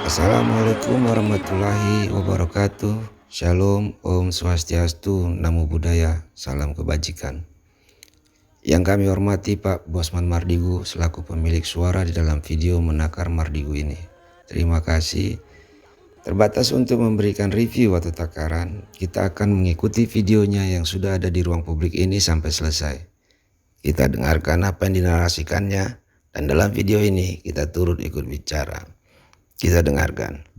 Assalamualaikum warahmatullahi wabarakatuh. Shalom, Om Swastiastu, Namo Buddhaya, salam kebajikan. Yang kami hormati Pak Bosman Mardigu selaku pemilik suara di dalam video Menakar Mardigu ini. Terima kasih. Terbatas untuk memberikan review atau takaran, kita akan mengikuti videonya yang sudah ada di ruang publik ini sampai selesai. Kita dengarkan apa yang dinarasikannya, dan dalam video ini kita turut ikut bicara. Kita dengarkan.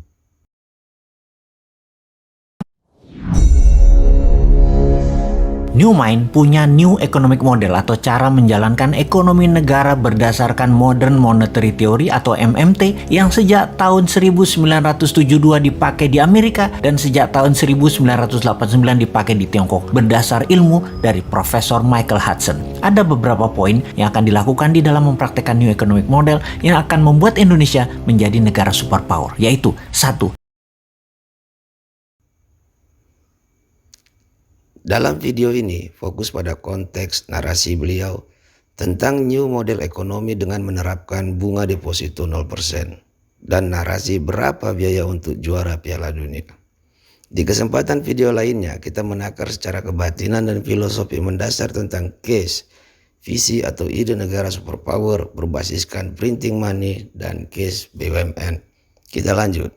New Mind punya New Economic Model atau cara menjalankan ekonomi negara berdasarkan Modern Monetary Theory atau MMT yang sejak tahun 1972 dipakai di Amerika dan sejak tahun 1989 dipakai di Tiongkok berdasar ilmu dari Profesor Michael Hudson. Ada beberapa poin yang akan dilakukan di dalam mempraktekkan New Economic Model yang akan membuat Indonesia menjadi negara superpower, yaitu 1. Dalam video ini fokus pada konteks narasi beliau tentang new model ekonomi dengan menerapkan bunga deposito 0% dan narasi berapa biaya untuk juara Piala Dunia. Di kesempatan video lainnya kita menakar secara kebatinan dan filosofi mendasar tentang case, visi atau ide negara superpower berbasiskan printing money dan case BUMN. Kita lanjut.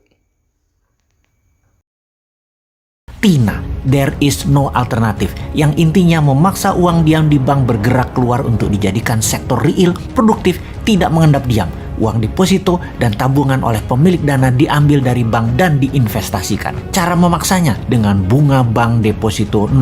TINA, there is no alternative, yang intinya memaksa uang diam di bank bergerak keluar untuk dijadikan sektor real, produktif, tidak mengendap diam. Uang deposito dan tabungan oleh pemilik dana diambil dari bank dan diinvestasikan. Cara memaksanya dengan bunga bank deposito 0%.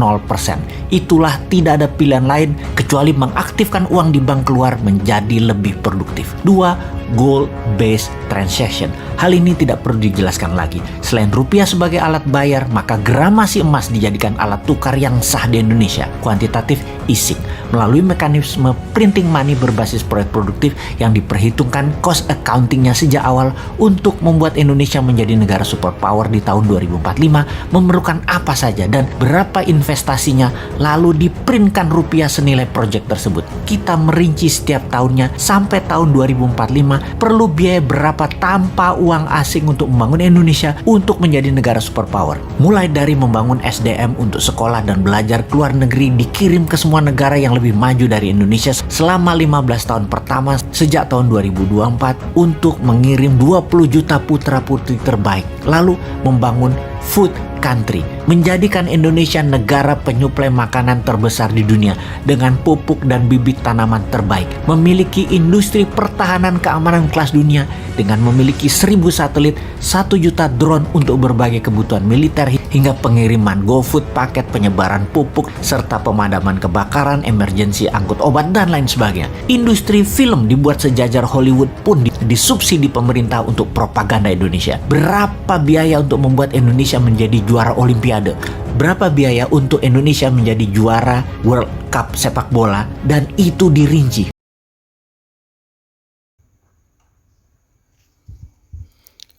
Itulah tidak ada pilihan lain kecuali mengaktifkan uang di bank keluar menjadi lebih produktif. 2. Gold-based transaction. Hal ini tidak perlu dijelaskan lagi. Selain rupiah sebagai alat bayar, maka gramasi emas dijadikan alat tukar yang sah di Indonesia. Quantitative easing. Melalui mekanisme printing money berbasis proyek produktif yang diperhitungkan cost accountingnya sejak awal untuk membuat Indonesia menjadi negara superpower di tahun 2045 memerlukan apa saja dan berapa investasinya, lalu diprintkan rupiah senilai proyek tersebut. Kita merinci setiap tahunnya sampai tahun 2045 perlu biaya berapa tanpa uang asing untuk membangun Indonesia untuk menjadi negara superpower. Mulai dari membangun SDM untuk sekolah dan belajar ke luar negeri dikirim ke semua negara yang lebih maju dari Indonesia selama 15 tahun pertama sejak tahun 2024 untuk mengirim 20 juta putra-putri terbaik. Lalu membangun food country, menjadikan Indonesia negara penyuplai makanan terbesar di dunia dengan pupuk dan bibit tanaman terbaik, memiliki industri pertahanan keamanan kelas dunia dengan memiliki 1000 satelit, 1 juta drone untuk berbagai kebutuhan militer hingga pengiriman GoFood, paket penyebaran pupuk, serta pemadaman kebakaran, emergensi angkut obat, dan lain sebagainya. Industri film dibuat sejajar Hollywood pun disubsidi pemerintah untuk propaganda Indonesia. Berapa biaya untuk membuat Indonesia menjadi juara Olimpiade? Berapa biaya untuk Indonesia menjadi juara World Cup sepak bola? Dan itu dirinci.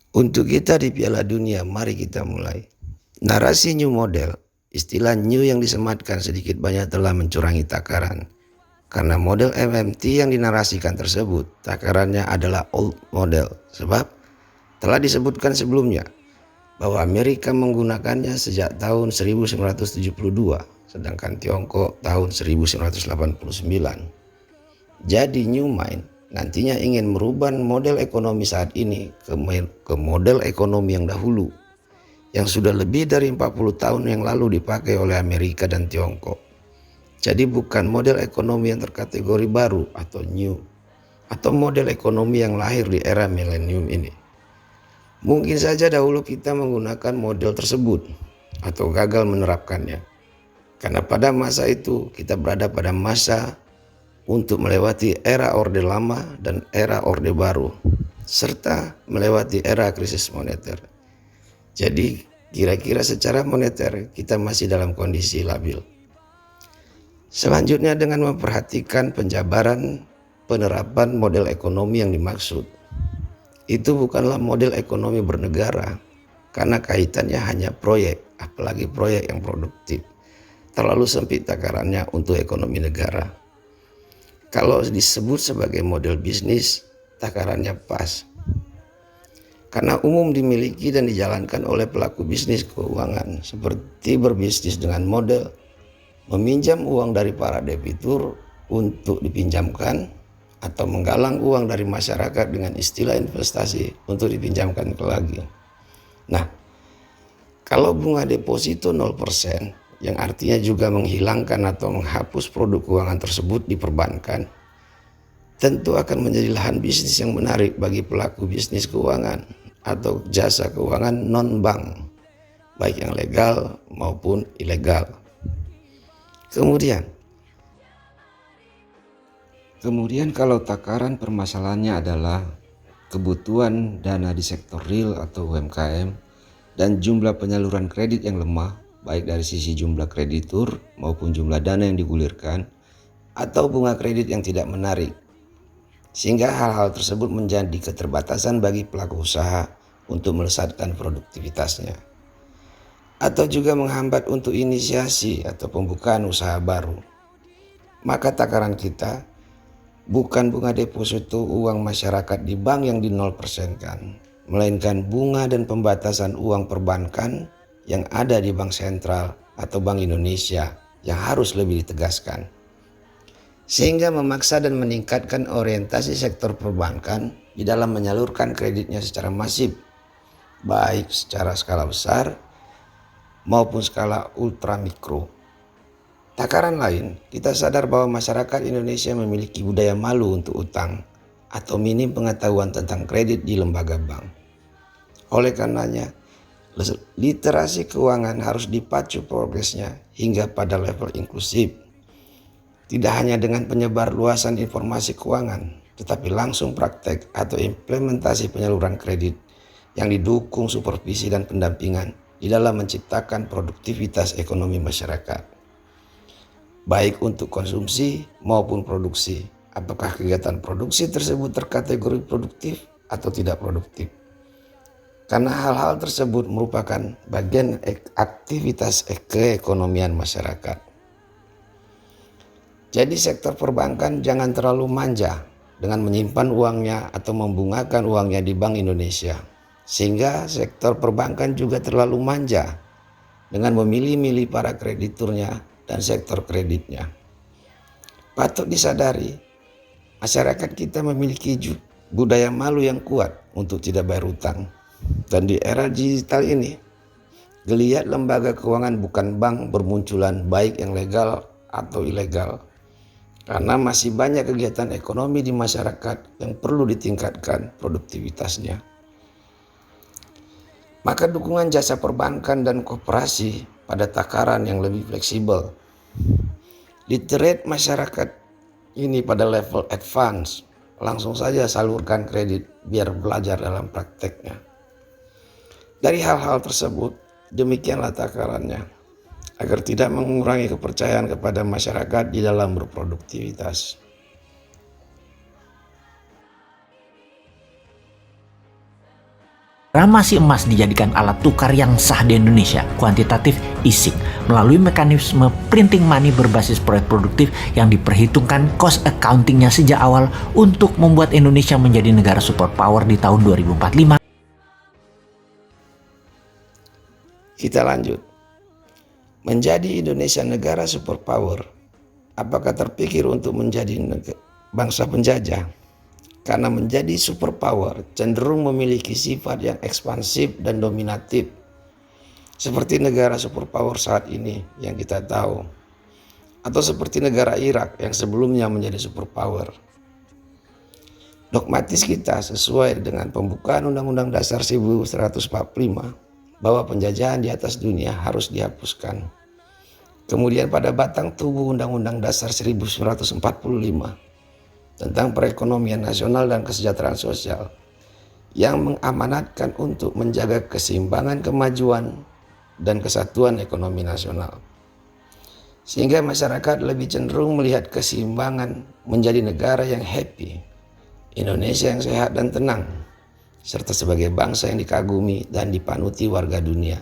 Untuk kita di Piala Dunia, mari kita mulai. Narasi new model, istilah new yang disematkan sedikit banyak telah mencurangi takaran. Karena model MMT yang dinarasikan tersebut, takarannya adalah old model. Sebab telah disebutkan sebelumnya bahwa Amerika menggunakannya sejak tahun 1972, sedangkan Tiongkok tahun 1989. Jadi New Mind nantinya ingin merubah model ekonomi saat ini ke model ekonomi yang dahulu, yang sudah lebih dari 40 tahun yang lalu dipakai oleh Amerika dan Tiongkok. Jadi bukan model ekonomi yang terkategori baru atau new, atau model ekonomi yang lahir di era milenium ini. Mungkin saja dahulu kita menggunakan model tersebut atau gagal menerapkannya. Karena pada masa itu kita berada pada masa untuk melewati era Orde Lama dan era Orde Baru, serta melewati era krisis moneter. Jadi kira-kira secara moneter kita masih dalam kondisi labil. Selanjutnya dengan memperhatikan penjabaran penerapan model ekonomi yang dimaksud. Itu bukanlah model ekonomi bernegara, karena kaitannya hanya proyek, apalagi proyek yang produktif. Terlalu sempit takarannya untuk ekonomi negara. Kalau disebut sebagai model bisnis, takarannya pas. karena umum dimiliki dan dijalankan oleh pelaku bisnis keuangan, seperti berbisnis dengan model meminjam uang dari para debitur untuk dipinjamkan atau menggalang uang dari masyarakat dengan istilah investasi untuk dipinjamkan lagi. Nah, kalau bunga deposito 0%, yang artinya juga menghilangkan atau menghapus produk keuangan tersebut di perbankan, tentu akan menjadi lahan bisnis yang menarik bagi pelaku bisnis keuangan atau jasa keuangan non-bank, baik yang legal maupun ilegal. Kemudian kalau takaran permasalahannya adalah kebutuhan dana di sektor real atau UMKM dan jumlah penyaluran kredit yang lemah, baik dari sisi jumlah kreditur maupun jumlah dana yang digulirkan atau bunga kredit yang tidak menarik, sehingga hal-hal tersebut menjadi keterbatasan bagi pelaku usaha untuk melesatkan produktivitasnya, atau juga menghambat untuk inisiasi atau pembukaan usaha baru. Maka takaran kita bukan bunga deposito uang masyarakat di bank yang di 0% kan, melainkan bunga dan pembatasan uang perbankan yang ada di Bank Sentral atau Bank Indonesia yang harus lebih ditegaskan, sehingga memaksa dan meningkatkan orientasi sektor perbankan di dalam menyalurkan kreditnya secara masif, baik secara skala besar maupun skala ultramikro. Takaran lain, kita sadar bahwa masyarakat Indonesia memiliki budaya malu untuk utang atau minim pengetahuan tentang kredit di lembaga bank. Oleh karenanya, literasi keuangan harus dipacu progresnya hingga pada level inklusif. Tidak hanya dengan penyebar luasan informasi keuangan, tetapi langsung praktek atau implementasi penyaluran kredit yang didukung supervisi dan pendampingan di dalam menciptakan produktivitas ekonomi masyarakat, baik untuk konsumsi maupun produksi. Apakah kegiatan produksi tersebut terkategori produktif atau tidak produktif? Karena hal-hal tersebut merupakan bagian aktivitas keekonomian masyarakat. Jadi sektor perbankan jangan terlalu manja dengan menyimpan uangnya atau membungakan uangnya di Bank Indonesia, sehingga sektor perbankan juga terlalu manja dengan memilih-milih para krediturnya dan sektor kreditnya. Patut disadari, masyarakat kita memiliki budaya malu yang kuat untuk tidak bayar utang. Dan di era digital ini, geliat lembaga keuangan bukan bank bermunculan, baik yang legal atau ilegal. Karena masih banyak kegiatan ekonomi di masyarakat yang perlu ditingkatkan produktivitasnya. Maka dukungan jasa perbankan dan koperasi pada takaran yang lebih fleksibel, literate masyarakat ini pada level advance, langsung saja salurkan kredit biar belajar dalam prakteknya. Dari hal-hal tersebut, demikianlah takarannya, agar tidak mengurangi kepercayaan kepada masyarakat di dalam berproduktivitas. Ramasi emas dijadikan alat tukar yang sah di Indonesia, kuantitatif easing, melalui mekanisme printing money berbasis proyek produktif yang diperhitungkan cost accountingnya sejak awal untuk membuat Indonesia menjadi negara superpower di tahun 2045. Kita lanjut. Menjadi Indonesia negara superpower, apakah terpikir untuk menjadi bangsa penjajah? Karena menjadi superpower cenderung memiliki sifat yang ekspansif dan dominatif, seperti negara superpower saat ini yang kita tahu, atau seperti negara Irak yang sebelumnya menjadi superpower. Dogmatis kita sesuai dengan pembukaan Undang-Undang Dasar 1945 bahwa penjajahan di atas dunia harus dihapuskan. Kemudian pada batang tubuh Undang-Undang Dasar 1945 tentang perekonomian nasional dan kesejahteraan sosial yang mengamanatkan untuk menjaga keseimbangan kemajuan dan kesatuan ekonomi nasional. Sehingga masyarakat lebih cenderung melihat keseimbangan menjadi negara yang happy, Indonesia yang sehat dan tenang, serta sebagai bangsa yang dikagumi dan dipanuti warga dunia.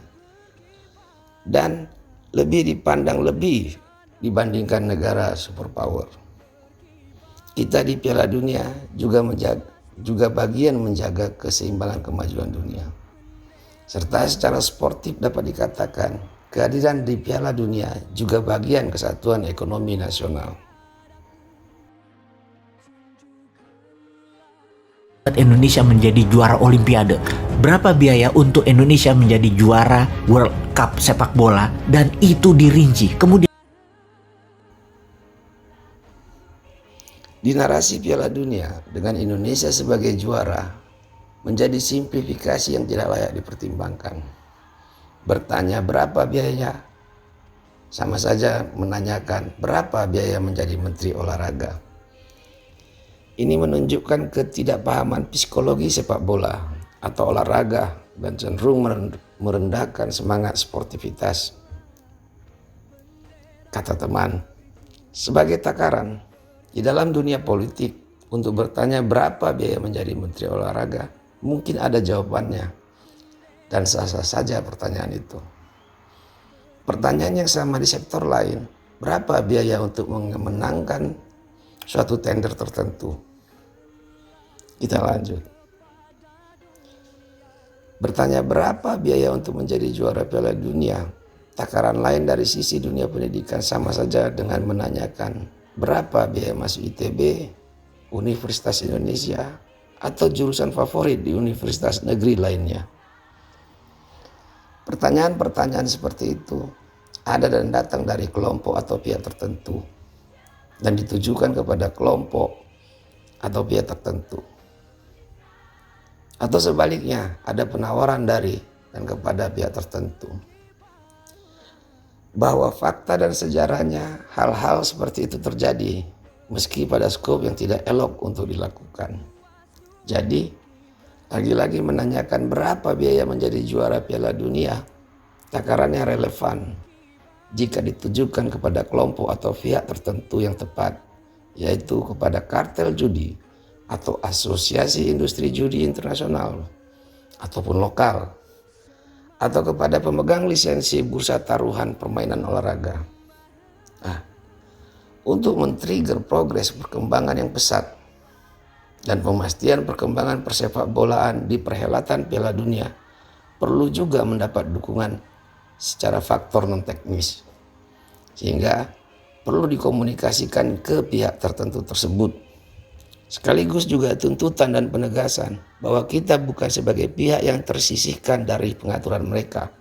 Dan lebih dipandang lebih dibandingkan negara superpower. Kita di Piala Dunia juga juga bagian menjaga keseimbangan kemajuan dunia. Serta secara sportif dapat dikatakan, kehadiran di Piala Dunia juga bagian kesatuan ekonomi nasional. Indonesia menjadi juara Olimpiade. Berapa biaya untuk Indonesia menjadi juara World Cup sepak bola, dan itu dirinci. Kemudian di narasi Piala Dunia dengan Indonesia sebagai juara menjadi simplifikasi yang tidak layak dipertimbangkan. Bertanya berapa biayanya sama saja menanyakan berapa biaya menjadi Menteri Olahraga. Ini menunjukkan ketidakpahaman psikologi sepak bola atau olahraga dan cenderung merendahkan semangat sportivitas. Kata teman, sebagai takaran di dalam dunia politik untuk bertanya berapa biaya menjadi Menteri Olahraga, mungkin ada jawabannya dan sah-sah saja pertanyaan itu. Pertanyaan yang sama di sektor lain, berapa biaya untuk memenangkan suatu tender tertentu? Kita lanjut. Bertanya berapa biaya untuk menjadi juara Piala Dunia? Takaran lain dari sisi dunia pendidikan sama saja dengan menanyakan berapa biaya masuk ITB, Universitas Indonesia, atau jurusan favorit di universitas negeri lainnya. Pertanyaan-pertanyaan seperti itu ada dan datang dari kelompok atau pihak tertentu dan ditujukan kepada kelompok atau pihak tertentu. Atau sebaliknya, ada penawaran dari dan kepada pihak tertentu. Bahwa fakta dan sejarahnya hal-hal seperti itu terjadi meski pada skop yang tidak elok untuk dilakukan. Jadi, lagi-lagi menanyakan berapa biaya menjadi juara Piala Dunia, takarannya relevan jika ditujukan kepada kelompok atau pihak tertentu yang tepat, yaitu kepada kartel judi atau asosiasi industri judi internasional ataupun lokal, atau kepada pemegang lisensi bursa taruhan permainan olahraga. Untuk men-trigger progres perkembangan yang pesat dan pemastian perkembangan persepak bolaan di perhelatan Piala Dunia, perlu juga mendapat dukungan secara faktor non-teknis, sehingga perlu dikomunikasikan ke pihak tertentu tersebut. Sekaligus juga tuntutan dan penegasan bahwa kita bukan sebagai pihak yang tersisihkan dari pengaturan mereka,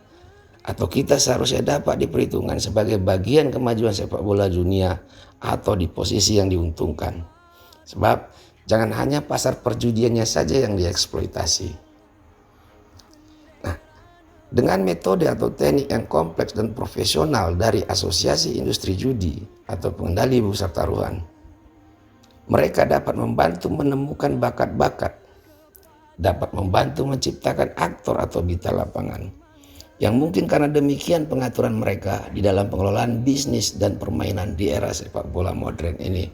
atau kita seharusnya dapat diperhitungkan sebagai bagian kemajuan sepak bola dunia atau di posisi yang diuntungkan. Sebab jangan hanya pasar perjudiannya saja yang dieksploitasi. Nah, dengan metode atau teknik yang kompleks dan profesional dari asosiasi industri judi atau pengendali bursa taruhan, mereka dapat membantu menemukan bakat-bakat, dapat membantu menciptakan aktor atau bita lapangan, yang mungkin karena demikian pengaturan mereka di dalam pengelolaan bisnis dan permainan di era sepak bola modern ini.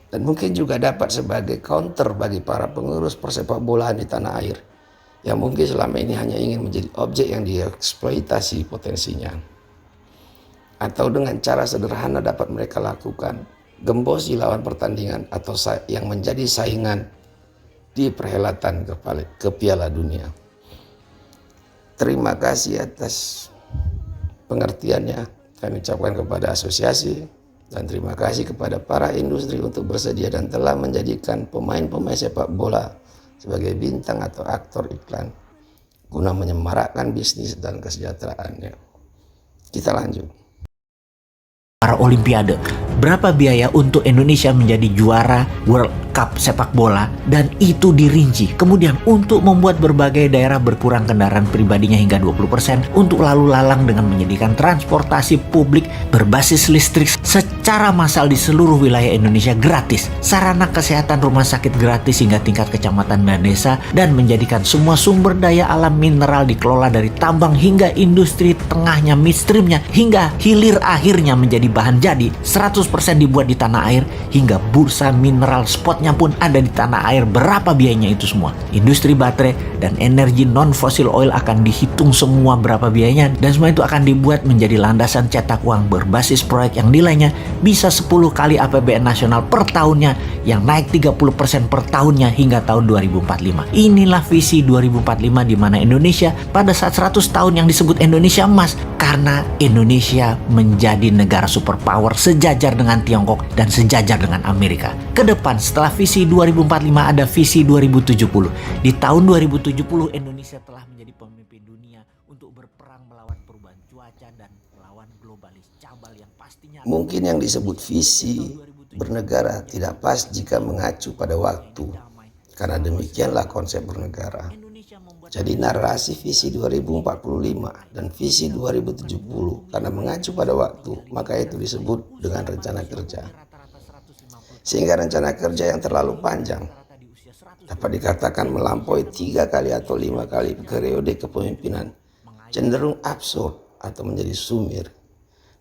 Dan mungkin juga dapat sebagai counter bagi para pengurus persepak bolaan di tanah air, yang mungkin selama ini hanya ingin menjadi objek yang dieksploitasi potensinya. Atau dengan cara sederhana dapat mereka lakukan, gembosi lawan pertandingan atau yang menjadi saingan di perhelatan ke Piala Dunia. Terima kasih atas pengertiannya kami ucapkan kepada asosiasi, dan terima kasih kepada para industri untuk bersedia dan telah menjadikan pemain-pemain sepak bola sebagai bintang atau aktor iklan guna menyemarakkan bisnis dan kesejahteraannya. Kita lanjut. para Olimpiade. Berapa biaya untuk Indonesia menjadi juara World Cup sepak bola, dan itu dirinci. Kemudian untuk membuat berbagai daerah berkurang kendaraan pribadinya hingga 20% untuk lalu lalang dengan menyediakan transportasi publik berbasis listrik secara massal di seluruh wilayah Indonesia gratis, sarana kesehatan rumah sakit gratis hingga tingkat kecamatan dan desa, dan menjadikan semua sumber daya alam mineral dikelola dari tambang hingga industri tengahnya midstreamnya hingga hilir akhirnya menjadi bahan jadi 100% dibuat di tanah air, hingga bursa mineral spotnya pusatnya pun ada di tanah air. Berapa biayanya itu semua? Industri baterai dan energi non-fossil oil akan dihitung semua berapa biayanya, dan semua itu akan dibuat menjadi landasan cetak uang berbasis proyek yang nilainya bisa 10 kali APBN nasional per tahunnya, yang naik 30% per tahunnya hingga tahun 2045. Inilah visi 2045 di mana Indonesia pada saat 100 tahun yang disebut Indonesia Emas, karena Indonesia menjadi negara superpower sejajar dengan Tiongkok dan sejajar dengan Amerika. Kedepan setelah visi 2045 ada visi 2070. Di tahun 2070 Indonesia telah menjadi pemimpin dunia untuk berperang melawan perubahan cuaca dan melawan globalis cabal yang pastinya. Mungkin yang disebut visi bernegara tidak pas jika mengacu pada waktu, karena demikianlah konsep bernegara. Jadi narasi visi 2045 dan visi 2070 karena mengacu pada waktu, maka itu disebut dengan rencana kerja. Sehingga rencana kerja yang terlalu panjang dapat dikatakan melampaui 3 kali atau 5 kali periode kepemimpinan, cenderung absurd atau menjadi sumir.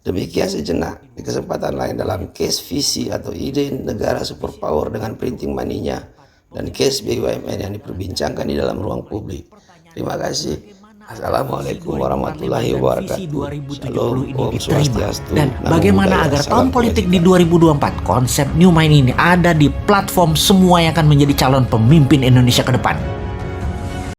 Demikian sejenak di kesempatan lain dalam case visi atau ide negara superpower dengan printing money-nya dan case BUMN yang diperbincangkan di dalam ruang publik. Terima kasih. Assalamualaikum warahmatullahi wabarakatuh. Shalom, Om Swastiastu. Dan bagaimana agar tahun politik di 2024 konsep New Mind ini ada di platform semua yang akan menjadi calon pemimpin Indonesia ke depan?